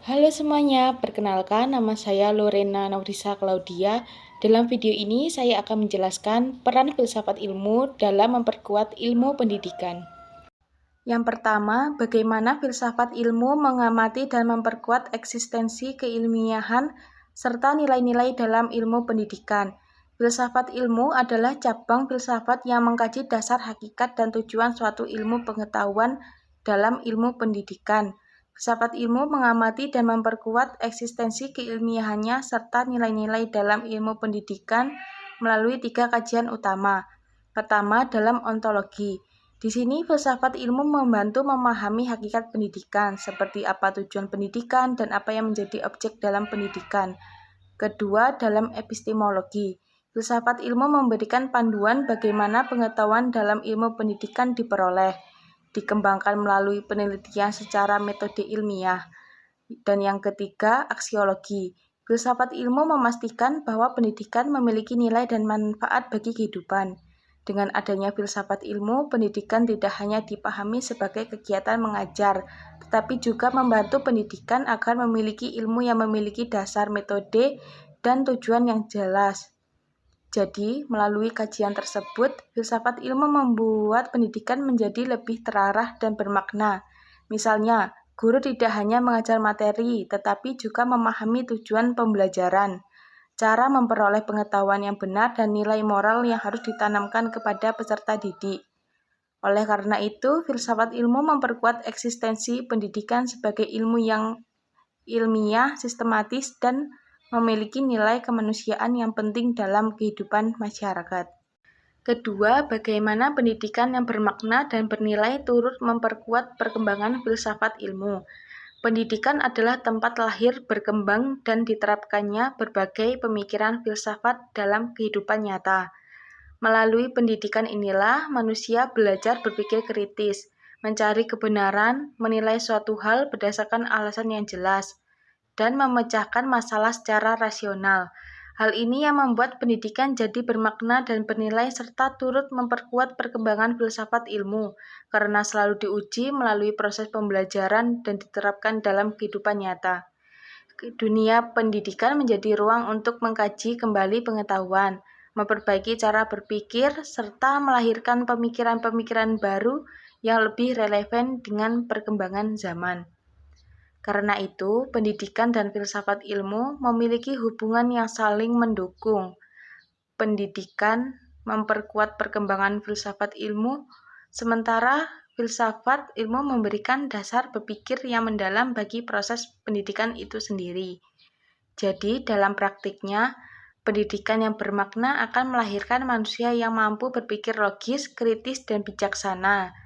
Halo semuanya, perkenalkan nama saya Lorena Naurisa Claudia. Dalam video ini saya akan menjelaskan peran filsafat ilmu dalam memperkuat ilmu pendidikan. Yang pertama, bagaimana filsafat ilmu mengamati dan memperkuat eksistensi keilmiahan serta nilai-nilai dalam ilmu pendidikan. Filsafat ilmu adalah cabang filsafat yang mengkaji dasar hakikat dan tujuan suatu ilmu pengetahuan dalam ilmu pendidikan. Filsafat ilmu mengamati dan memperkuat eksistensi keilmiahannya serta nilai-nilai dalam ilmu pendidikan melalui 3 kajian utama. Pertama, dalam ontologi. Di sini filsafat ilmu membantu memahami hakikat pendidikan, seperti apa tujuan pendidikan dan apa yang menjadi objek dalam pendidikan. Kedua, dalam epistemologi. Filsafat ilmu memberikan panduan bagaimana pengetahuan dalam ilmu pendidikan diperoleh, dikembangkan melalui penelitian secara metode ilmiah. Dan yang ketiga, aksiologi. Filsafat ilmu memastikan bahwa pendidikan memiliki nilai dan manfaat bagi kehidupan. Dengan adanya filsafat ilmu, pendidikan tidak hanya dipahami sebagai kegiatan mengajar, tetapi juga membantu pendidikan agar memiliki ilmu yang memiliki dasar metode dan tujuan yang jelas. Jadi, melalui kajian tersebut, filsafat ilmu membuat pendidikan menjadi lebih terarah dan bermakna. Misalnya, guru tidak hanya mengajar materi, tetapi juga memahami tujuan pembelajaran, cara memperoleh pengetahuan yang benar, dan nilai moral yang harus ditanamkan kepada peserta didik. Oleh karena itu, filsafat ilmu memperkuat eksistensi pendidikan sebagai ilmu yang ilmiah, sistematis, dan memiliki nilai kemanusiaan yang penting dalam kehidupan masyarakat. Kedua, bagaimana pendidikan yang bermakna dan bernilai turut memperkuat perkembangan filsafat ilmu. Pendidikan adalah tempat lahir, berkembang, dan diterapkannya berbagai pemikiran filsafat dalam kehidupan nyata. Melalui pendidikan inilah manusia belajar berpikir kritis, mencari kebenaran, menilai suatu hal berdasarkan alasan yang jelas, dan memecahkan masalah secara rasional. Hal ini yang membuat pendidikan jadi bermakna dan bernilai serta turut memperkuat perkembangan filsafat ilmu, karena selalu diuji melalui proses pembelajaran dan diterapkan dalam kehidupan nyata. Dunia pendidikan menjadi ruang untuk mengkaji kembali pengetahuan, memperbaiki cara berpikir, serta melahirkan pemikiran-pemikiran baru yang lebih relevan dengan perkembangan zaman. Karena itu, pendidikan dan filsafat ilmu memiliki hubungan yang saling mendukung. Pendidikan memperkuat perkembangan filsafat ilmu, sementara filsafat ilmu memberikan dasar berpikir yang mendalam bagi proses pendidikan itu sendiri. Jadi, dalam praktiknya, pendidikan yang bermakna akan melahirkan manusia yang mampu berpikir logis, kritis, dan bijaksana.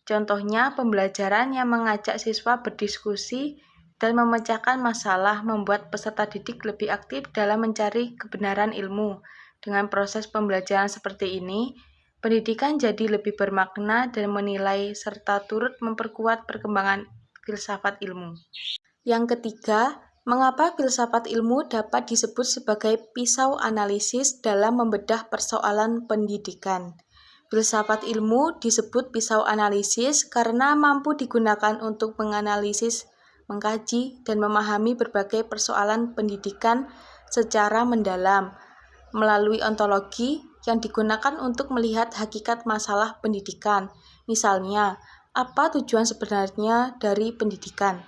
Contohnya, pembelajaran yang mengajak siswa berdiskusi dan memecahkan masalah membuat peserta didik lebih aktif dalam mencari kebenaran ilmu. Dengan proses pembelajaran seperti ini, pendidikan jadi lebih bermakna dan menilai serta turut memperkuat perkembangan filsafat ilmu. Yang ketiga, mengapa filsafat ilmu dapat disebut sebagai pisau analisis dalam membedah persoalan pendidikan? Filsafat ilmu disebut pisau analisis karena mampu digunakan untuk menganalisis, mengkaji, dan memahami berbagai persoalan pendidikan secara mendalam melalui ontologi yang digunakan untuk melihat hakikat masalah pendidikan. Misalnya, apa tujuan sebenarnya dari pendidikan?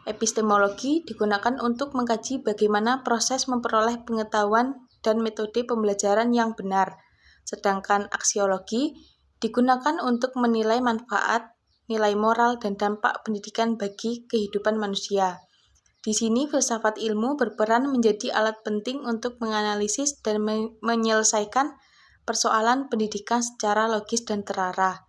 Epistemologi digunakan untuk mengkaji bagaimana proses memperoleh pengetahuan dan metode pembelajaran yang benar. Sedangkan aksiologi digunakan untuk menilai manfaat, nilai moral, dan dampak pendidikan bagi kehidupan manusia. Di sini filsafat ilmu berperan menjadi alat penting untuk menganalisis dan menyelesaikan persoalan pendidikan secara logis dan terarah.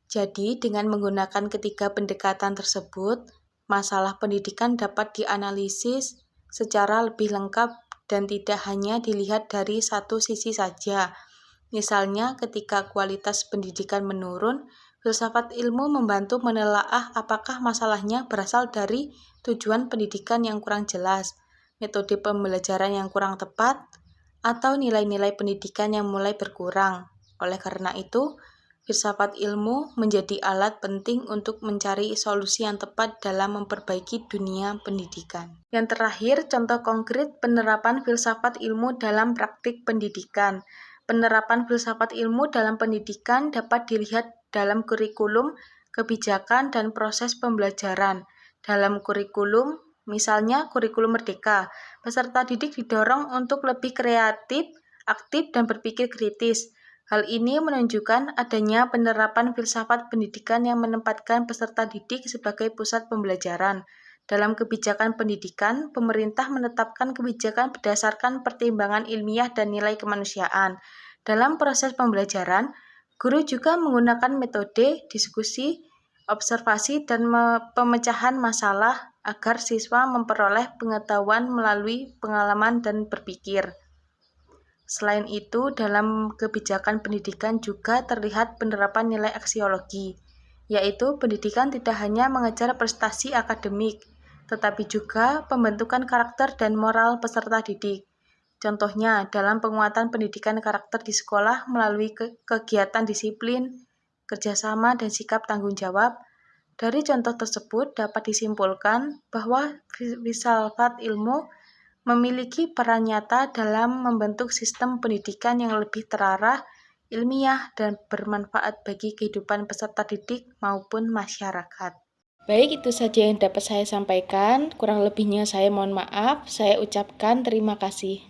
Jadi, dengan menggunakan ketiga pendekatan tersebut, masalah pendidikan dapat dianalisis secara lebih lengkap dan tidak hanya dilihat dari satu sisi saja. Misalnya, ketika kualitas pendidikan menurun, filsafat ilmu membantu menelaah apakah masalahnya berasal dari tujuan pendidikan yang kurang jelas, metode pembelajaran yang kurang tepat, atau nilai-nilai pendidikan yang mulai berkurang. Oleh karena itu, Filsafat ilmu menjadi alat penting untuk mencari solusi yang tepat dalam memperbaiki dunia pendidikan. Yang terakhir, contoh konkret penerapan filsafat ilmu dalam praktik pendidikan. Penerapan filsafat ilmu dalam pendidikan dapat dilihat dalam kurikulum, kebijakan, dan proses pembelajaran. Dalam kurikulum, misalnya kurikulum merdeka, peserta didik didorong untuk lebih kreatif, aktif, dan berpikir kritis. Hal ini menunjukkan adanya penerapan filsafat pendidikan yang menempatkan peserta didik sebagai pusat pembelajaran. Dalam kebijakan pendidikan, pemerintah menetapkan kebijakan berdasarkan pertimbangan ilmiah dan nilai kemanusiaan. Dalam proses pembelajaran, guru juga menggunakan metode diskusi, observasi, dan pemecahan masalah agar siswa memperoleh pengetahuan melalui pengalaman dan berpikir. Selain itu, dalam kebijakan pendidikan juga terlihat penerapan nilai aksiologi, yaitu pendidikan tidak hanya mengejar prestasi akademik, tetapi juga pembentukan karakter dan moral peserta didik. Contohnya, dalam penguatan pendidikan karakter di sekolah melalui kegiatan disiplin, kerjasama, dan sikap tanggung jawab. Dari contoh tersebut dapat disimpulkan bahwa filsafat ilmu memiliki peran nyata dalam membentuk sistem pendidikan yang lebih terarah, ilmiah, dan bermanfaat bagi kehidupan peserta didik maupun masyarakat. Baik, itu saja yang dapat saya sampaikan. Kurang lebihnya saya mohon maaf. Saya ucapkan terima kasih.